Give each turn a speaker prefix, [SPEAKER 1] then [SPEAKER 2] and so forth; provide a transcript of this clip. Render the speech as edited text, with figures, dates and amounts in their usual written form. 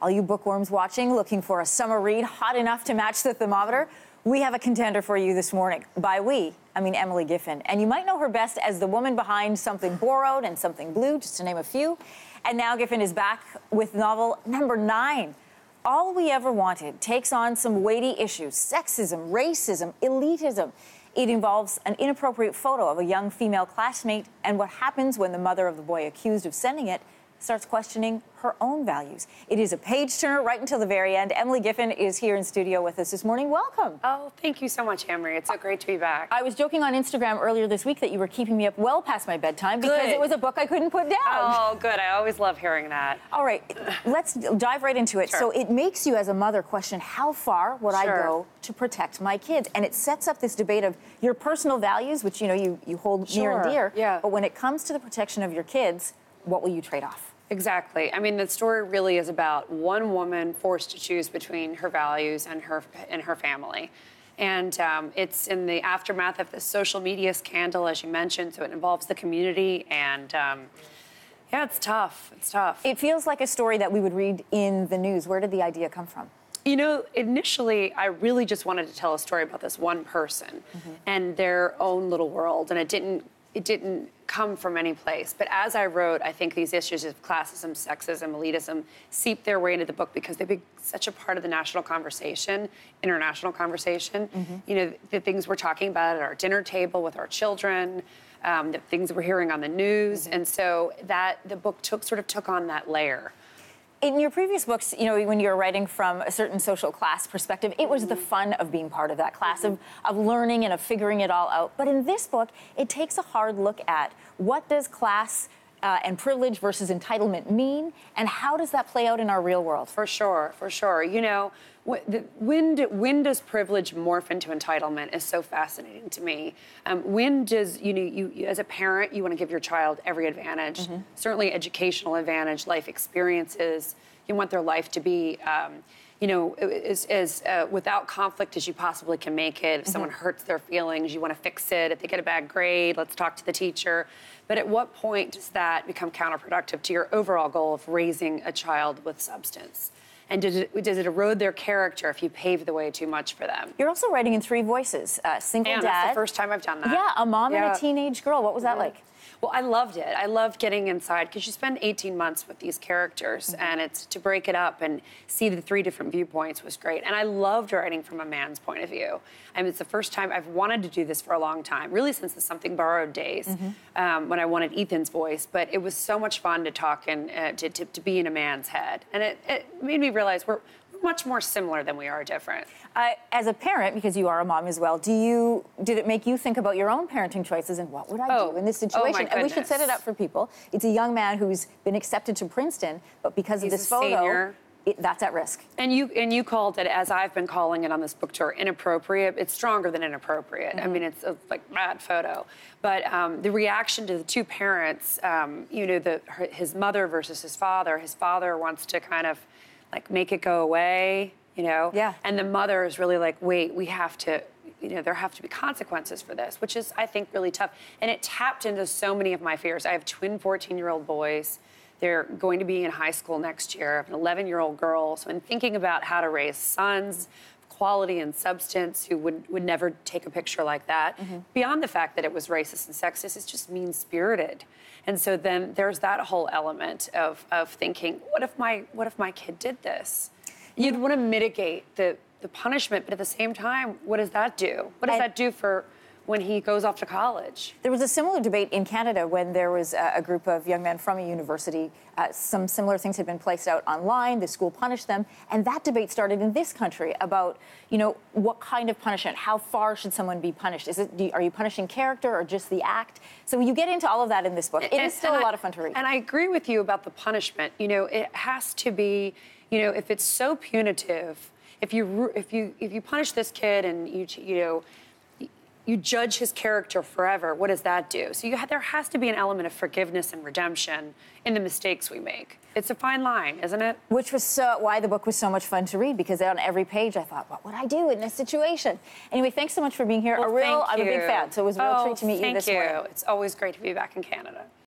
[SPEAKER 1] All you bookworms watching, looking for a summer read hot enough to match the thermometer, we have a contender for you this morning. By we, I mean Emily Giffin. And you might know her best as the woman behind Something Borrowed and Something Blue, just to name a few. And now Giffin is back with novel number 9. All We Ever Wanted takes on some weighty issues: sexism, racism, elitism. It involves an inappropriate photo of a young female classmate and what happens when the mother of the boy accused of sending it starts questioning her own values. It is a page-turner right until the very end. Emily Giffin is here in studio with us this morning. Welcome.
[SPEAKER 2] Oh, thank you so much, Emery. It's so great to be back.
[SPEAKER 1] I was joking on Instagram earlier this week that you were keeping me up well past my bedtime because it was a book I couldn't put down.
[SPEAKER 2] Oh, good. I always love hearing that.
[SPEAKER 1] All right, let's dive right into it.
[SPEAKER 2] Sure.
[SPEAKER 1] So it makes you, as a mother, question how far would I go to protect my kids? And it sets up this debate of your personal values, which you hold near and dear.
[SPEAKER 2] Yeah.
[SPEAKER 1] But when it comes to the protection of your kids, what will you trade off?
[SPEAKER 2] Exactly. I mean, the story really is about one woman forced to choose between her values and her family. And it's in the aftermath of the social media scandal, as you mentioned, so it involves the community. And yeah, it's tough. It's tough.
[SPEAKER 1] It feels like a story that we would read in the news. Where did the idea come from?
[SPEAKER 2] You know, initially, I really just wanted to tell a story about this one person and their own little world, and it didn't come from any place. But as I wrote, I think these issues of classism, sexism, elitism seep their way into the book because they've been such a part of the national conversation, international conversation. You know, the things we're talking about at our dinner table with our children, the things we're hearing on the news. And so that the book sort of took on that layer.
[SPEAKER 1] In your previous books, when you were writing from a certain social class perspective, it was the fun of being part of that class, of learning and of figuring it all out. But in this book, it takes a hard look at what does class and privilege versus entitlement mean, and how does that play out in our real world?
[SPEAKER 2] For sure, for sure. You know, when does privilege morph into entitlement is so fascinating to me. When does, you as a parent, you want to give your child every advantage, certainly educational advantage, life experiences. You want their life to be, as without conflict as you possibly can make it. If someone hurts their feelings, you want to fix it. If they get a bad grade, let's talk to the teacher. But at what point does that become counterproductive to your overall goal of raising a child with substance? And does it erode their character if you pave the way too much for them?
[SPEAKER 1] You're also writing in 3 voices. Single dad.
[SPEAKER 2] That's the first time I've done that.
[SPEAKER 1] Yeah, a mom and a teenage girl. What was that like?
[SPEAKER 2] Well, I loved it. I loved getting inside because you spend 18 months with these characters, and it's to break it up and see the 3 different viewpoints was great. And I loved writing from a man's point of view. I mean, it's the first time I've wanted to do this for a long time, really since the Something Borrowed days, when I wanted Ethan's voice. But it was so much fun to talk and to be in a man's head, and it made me realize we're much more similar than we are different.
[SPEAKER 1] As a parent, because you are a mom as well, did it make you think about your own parenting choices and what would I do in this situation?
[SPEAKER 2] My
[SPEAKER 1] and we should set it up for people. It's a young man who's been accepted to Princeton, but because of this photo, that's at risk.
[SPEAKER 2] And you called it, as I've been calling it on this book tour, inappropriate. It's stronger than inappropriate. I mean, it's a bad photo. But the reaction to the 2 parents, his mother versus his father. His father wants to kind of make it go away,
[SPEAKER 1] Yeah.
[SPEAKER 2] And the mother is really like, wait, we have to, there have to be consequences for this, which is, I think, really tough. And it tapped into so many of my fears. I have twin 14-year-old boys. They're going to be in high school next year. I have an 11-year-old girl. So in thinking about how to raise sons, quality and substance, who would never take a picture like that, beyond the fact that it was racist and sexist, it's just mean-spirited. And so then there's that whole element of thinking, what if my kid did this? You'd want to mitigate the punishment, but at the same time, what does that do? What does that do for when he goes off to college?
[SPEAKER 1] There was a similar debate in Canada when there was a group of young men from a university. Some similar things had been placed out online. The school punished them. And that debate started in this country about, what kind of punishment? How far should someone be punished? Are you punishing character or just the act? So you get into all of that in this book. It is still a lot of fun to read.
[SPEAKER 2] And I agree with you about the punishment. It has to be, if it's so punitive, if you punish this kid and you judge his character forever, what does that do? So there has to be an element of forgiveness and redemption in the mistakes we make. It's a fine line, isn't it?
[SPEAKER 1] Which was why the book was so much fun to read, because on every page I thought, what would I do in this situation? Anyway, thanks so much for being here.
[SPEAKER 2] Well,
[SPEAKER 1] I'm a big fan, so it was a real treat to meet you this morning.
[SPEAKER 2] Thank you. It's always great to be back in Canada.